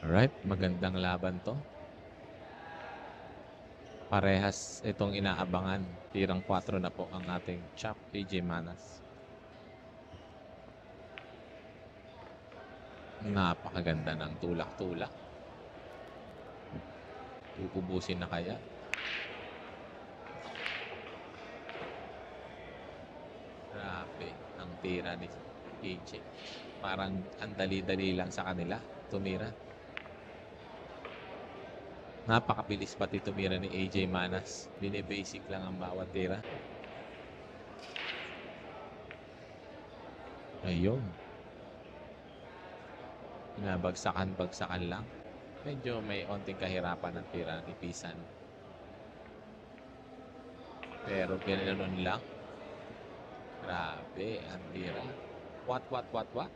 Alright, magandang laban to. Parehas itong inaabangan. Tirang 4 na po ang ating champ, AJ Manas. Napakaganda ng tulak-tulak. Uubusin na kaya? Grabe ang tira ni AJ. Parang ang dali-dali lang sa kanila tumira. Napakabilis pati tumira ni AJ Manas. Bine-basic lang ang bawat tira. Ayun. Nabagsakan-bagsakan lang. Medyo may onting kahirapan ang tira ni Pisan. Pero ganoon lang. Grabe ang tira. What? Okay,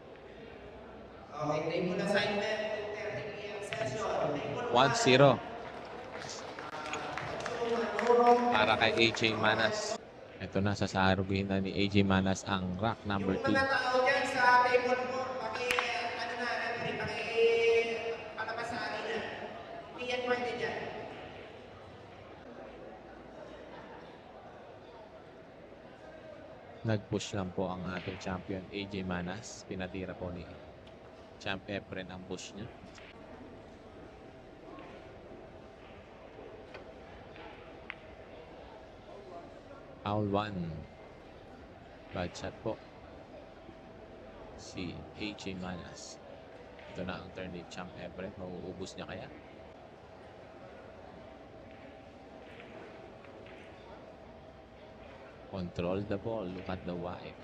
table assignment, 2:30 p.m. session. 1-0. Para kay AJ Manas. Ito na, sasaruguhin na ni AJ Manas ang rack number 2. Yung mga tao dyan sa table 4, palabas sa akin na. Hindi yan pwede dyan. Nag-push lang po ang ating champion AJ Manas. Pinatira po ni Champ Efren ang push niya. Foul 1. Bad shot po. Si AJ Manas. Ito na ang turn ni Champ Efren. Mauubos niya kaya? Control the ball. Look at the wipe.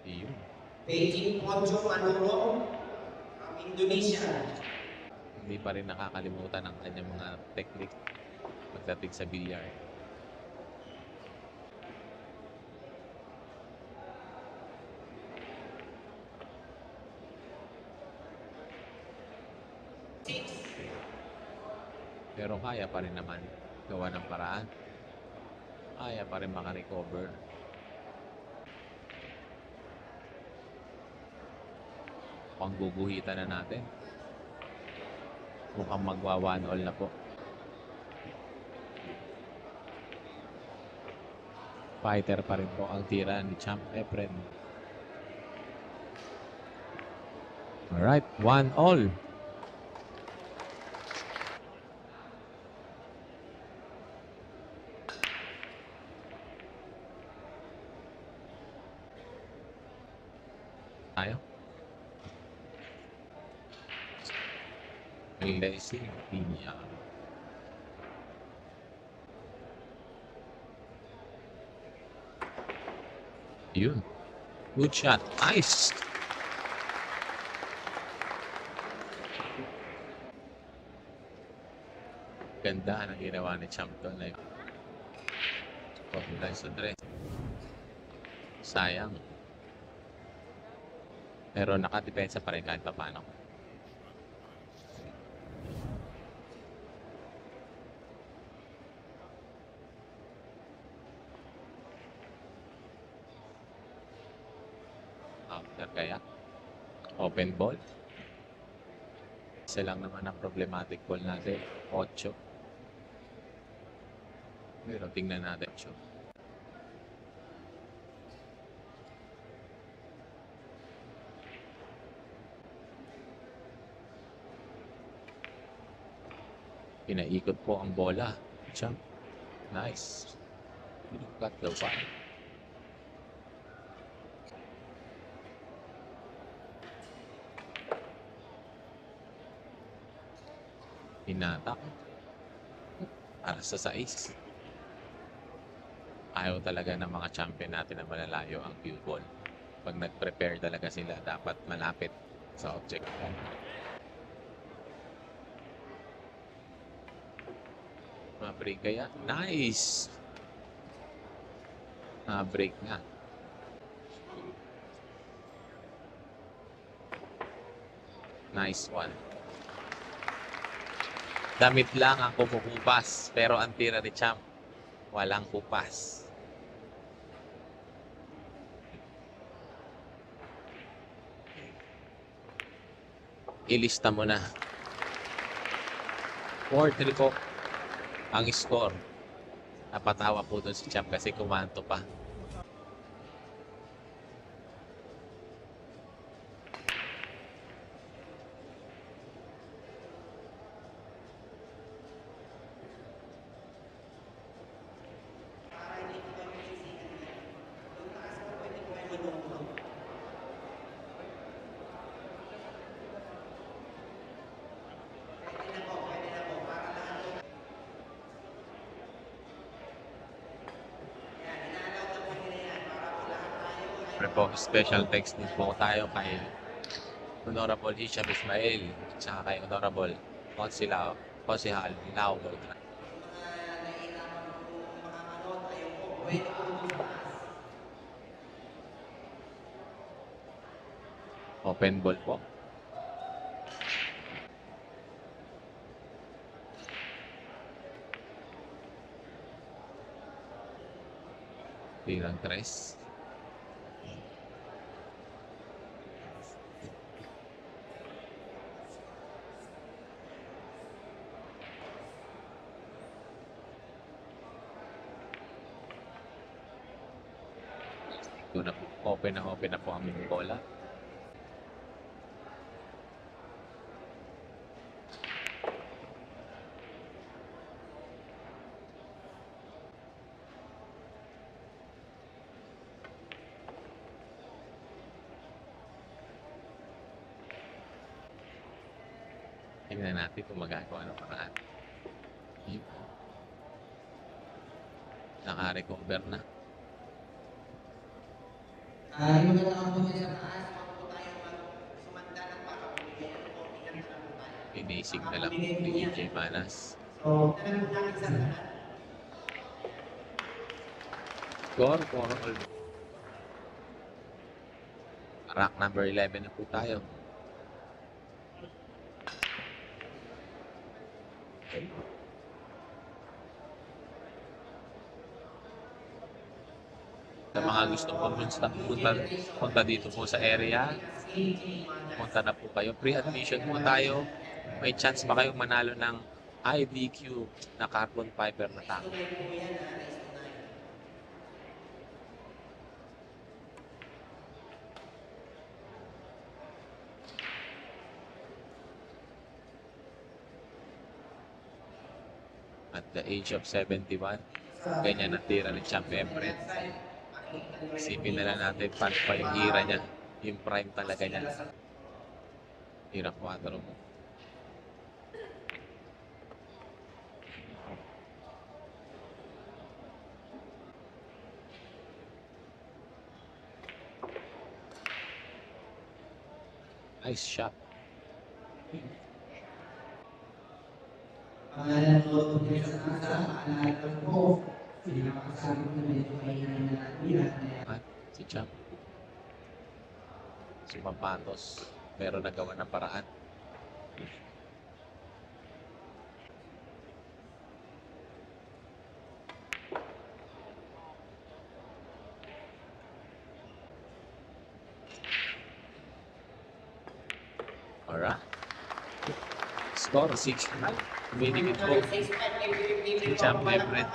Iyon. Beijing Poncho Manurong, Indonesia. Hindi pa rin nakakalimutan ang kanyang mga technique pagdating sa bilyar. Pero kaya pa rin naman gawa ng paraan. Kaya pa rin makarecover. Pangguguhitan na natin. Mukhang magwa 1-all na po. Fighter pa rin po ang tira ni Champ Efren. Alright, 1-all. Tayo. Lazy Pinya. Yun. Good shot. Nice. Ganda ang ginawa ni Champ doon. Nice address. Sayang. Pero nakadepensa pa rin kahit pa paano. After kaya. Open ball. Isa lang naman ang problematic ball natin. 8. Pero tingnan natin. 8. Pinaikot po ang bola. Champ. Nice. Cut the fire. Hinatak. Para sa 6. Ayaw talaga ng mga champion natin na malalayo ang cue ball. Pag nag-prepare talaga sila, dapat malapit sa object. Ma-break kaya? Nice! Ma-break nga. Nice one. Damit lang ang kumukupas, pero ang tira ni Champ, walang kupas. ilista mo na. 4-3 po ang score. Napatawa po doon si Champ kasi kumanto pa. Siyempre po, special thanks din po tayo kay Honorable Hisham Ismail at saka kay Honorable Konsihal Lao Beltran. Open ball po. Tirang 3. Doon na po, open na po ang bola. Tingnan natin kung magagawa ng paraan. Naka-recover na. Yung magandang po sa taas, wag po tayo sumanda ng para bumigay ng konti lang na po tayo. Inisig na lang po ni EJ Manas. So, talag po namin sa tanan. Score for all. Rack number 11 na po tayo. Sa mga gustong punta dito po sa area, punta na po kayo. Free admission po tayo. May chance pa kayong manalo ng IBQ na carbon fiber na tank. At the age of 71, ganyan ang tira ni Champ Everett. Isipin na lang natin paano pa yung hira niya. Yung prime talaga niya. Hira 4 mo. Nice shot. Pangalan mo po sa kasa, pangalan mo. Sinakasabi ko na medyo mahina na nila. At si Champ. Sumapatos. Pero nagawa ng paraan. Alright. Score 6-5. Minimum po si Champ Everett.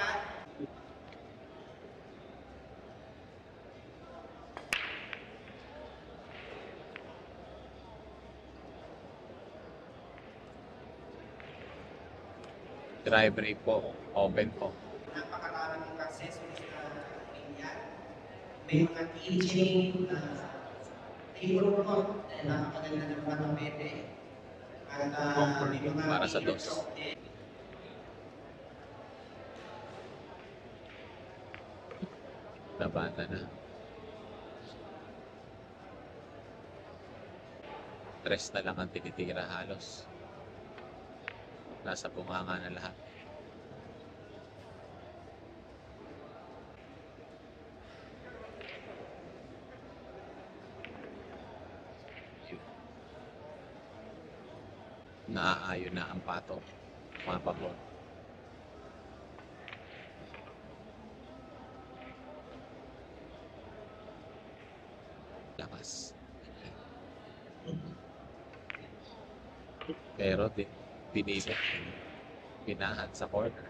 Drive break po. Open po. Napakaraming accessories na linya. May mga keychain na table cloth na napakaganda ng patapete. At may mga Para sa dos. Nabata na. Tres na lang ang tinitira halos. Nasa bunganga na lahat. Naaayon na ang pato. Mga pabor. Lakas. Pero pinili. Pinahan sa corner.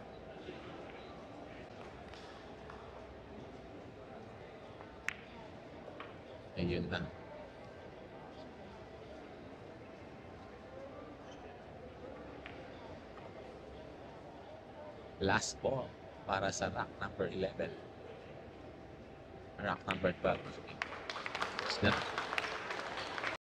Ayun na. Last ball para sa rack number 11. Rack number 12. Snap.